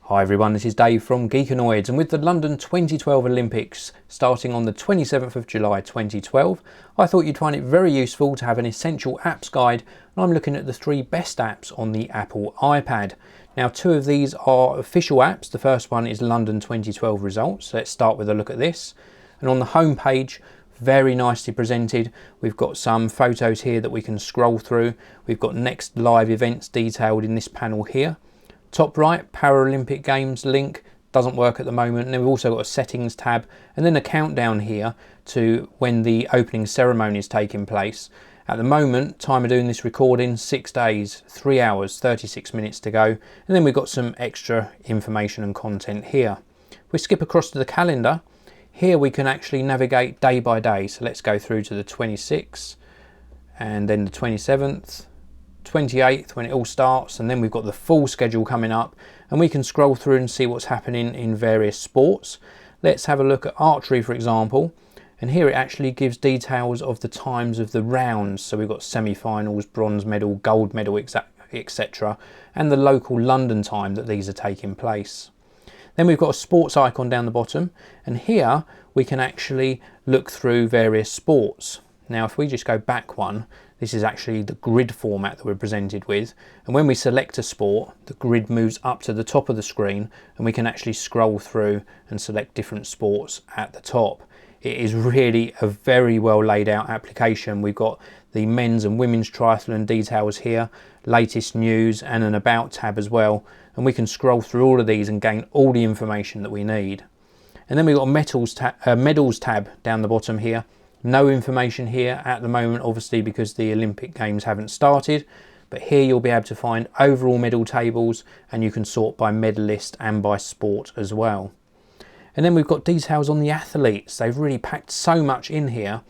Hi everyone, this is Dave from Geekanoids, and with the London 2012 Olympics starting on the 27th of July 2012, I thought you'd find it very useful to have an essential apps guide, and I'm looking at the 3 best apps on the Apple iPad. Now 2 of these are official apps. The first one is London 2012 results. Let's start with a look at this. And on the home page, very nicely presented. We've got some photos here that we can scroll through. We've got next live events detailed in this panel here. Top right, Paralympic Games link, doesn't work at the moment. And then we've also got a settings tab and then a countdown here to when the opening ceremony is taking place. At the moment, time of doing this recording, 6 days, 3 hours, 36 minutes to go. And then we've got some extra information and content here. If we skip across to the calendar, here we can actually navigate day by day. So let's go through to the 26th and then the 27th. 28th when it all starts, and then we've got the full schedule coming up, and we can scroll through and see what's happening in various sports. Let's have a look at archery, for example, and here it actually gives details of the times of the rounds. So we've got semi-finals, bronze medal, gold medal, etc., and the local London time that these are taking place. Then we've got a sports icon down the bottom, and here we can actually look through various sports. Now if we just go back one, this is actually the grid format that we're presented with, and when we select a sport, the grid moves up to the top of the screen and we can actually scroll through and select different sports at the top. It is really a very well laid out application. We've got the men's and women's triathlon details here, latest news, and an about tab as well, and we can scroll through all of these and gain all the information that we need. And then we've got a medals tab down the bottom here. No information here at the moment, obviously, because the Olympic Games haven't started, but here you'll be able to find overall medal tables, and you can sort by medalist and by sport as well. And then we've got details on the athletes. They've really packed so much in here.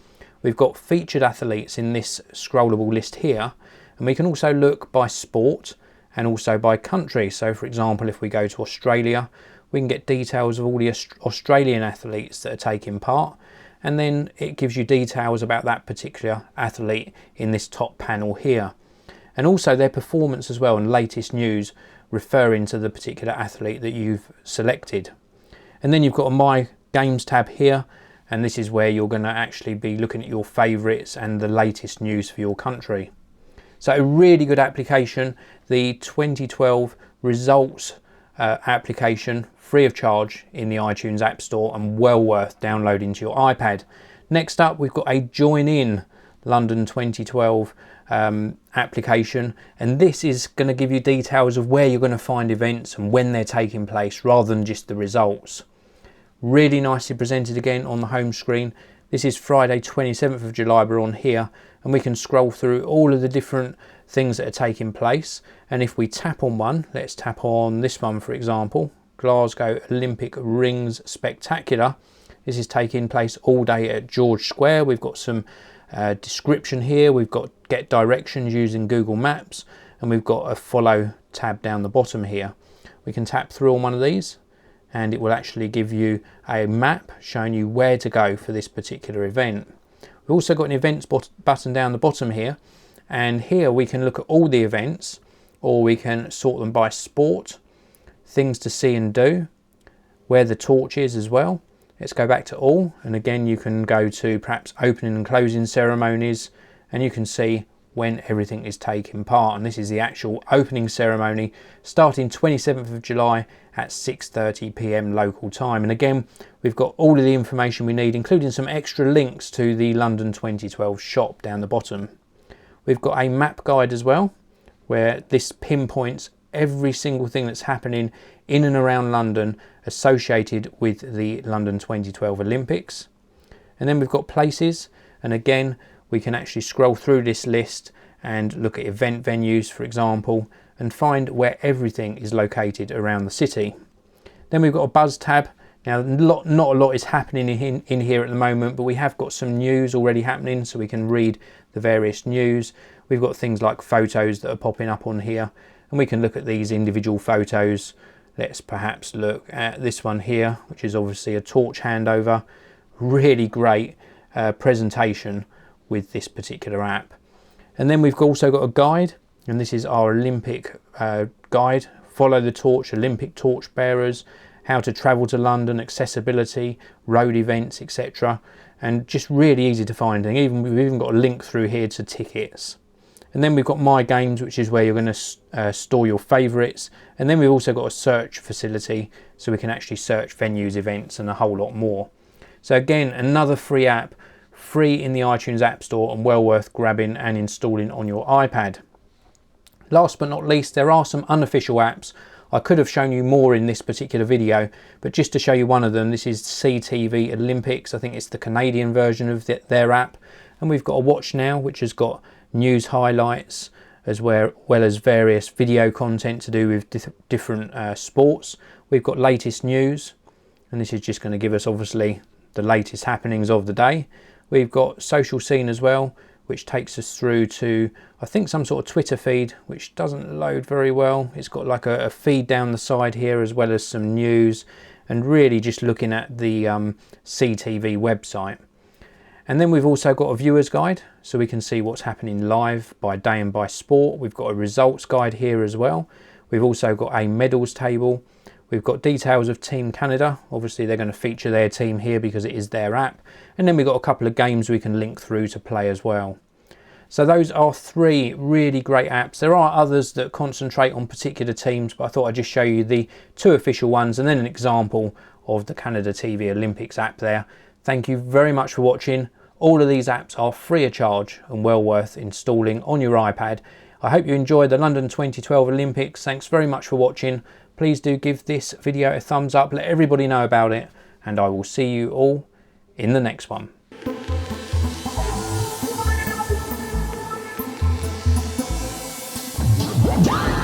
We've got featured athletes in this scrollable list here, and we can also look by sport and also by country. So for example, if we go to Australia, we can get details of all the Australian athletes that are taking part. And then it gives you details about that particular athlete in this top panel here, and also their performance as well, and latest news referring to the particular athlete that you've selected. And then you've got a My Games tab here, and this is where you're going to actually be looking at your favourites and the latest news for your country. So a really good application, the 2012 results application, free of charge in the iTunes App Store, and well worth downloading to your iPad. Next up, we've got a Join In London 2012 application, and this is going to give you details of where you're going to find events and when they're taking place, rather than just the results. Really nicely presented again on the home screen. This is Friday 27th of July we're on here, and we can scroll through all of the different things that are taking place. And if we tap on one, let's tap on this one for example, Glasgow Olympic Rings Spectacular. This is taking place all day at George Square. We've got some description here. We've got get directions using Google Maps, and we've got a follow tab down the bottom here. We can tap through on one of these and it will actually give you a map showing you where to go for this particular event. We've also got an events button down the bottom here, and here we can look at all the events, or we can sort them by sport, things to see and do, where the torch is as well. Let's go back to all, and again you can go to perhaps opening and closing ceremonies, and you can see when everything is taking part. And this is the actual opening ceremony starting 27th of July at 6:30 p.m. local time. And again, we've got all of the information we need, including some extra links to the London 2012 shop down the bottom. We've got a map guide as well, where this pinpoints every single thing that's happening in and around London associated with the London 2012 Olympics. And then we've got places, and again we can actually scroll through this list and look at event venues, for example, and find where everything is located around the city. Then we've got a buzz tab. Now not a lot is happening in here at the moment, but we have got some news already happening, so we can read the various news. We've got things like photos that are popping up on here, and we can look at these individual photos. Let's perhaps look at this one here, which is obviously a torch handover. Really great presentation with this particular app. And then we've also got a guide, and this is our Olympic guide Follow the Torch, Olympic torch bearers, how to travel to London, accessibility, road events, etc. And just really easy to find. And we've even got a link through here to tickets. And then we've got My Games, which is where you're going to store your favourites. And then we've also got a search facility, so we can actually search venues, events, and a whole lot more. So again, another free app, free in the iTunes App Store and well worth grabbing and installing on your iPad. Last but not least, there are some unofficial apps. I could have shown you more in this particular video, but just to show you one of them, this is CTV Olympics. I think it's the Canadian version of their app. And we've got a Watch Now, which has got news highlights as well as various video content to do with different sports. We've got latest news, and this is just going to give us obviously the latest happenings of the day. We've got social scene as well, which takes us through to, I think, some sort of Twitter feed, which doesn't load very well. It's got like a feed down the side here, as well as some news, and really just looking at the CTV website. And then we've also got a viewer's guide, so we can see what's happening live by day and by sport. We've got a results guide here as well. We've also got a medals table. We've got details of Team Canada. Obviously they're going to feature their team here because it is their app. And then we've got a couple of games we can link through to play as well. So those are 3 really great apps. There are others that concentrate on particular teams, but I thought I'd just show you the 2 official ones and then an example of the Canada TV Olympics app there. Thank you very much for watching. All of these apps are free of charge and well worth installing on your iPad. I hope you enjoyed the London 2012 Olympics. Thanks very much for watching. Please do give this video a thumbs up, let everybody know about it, and I will see you all in the next one. Yeah.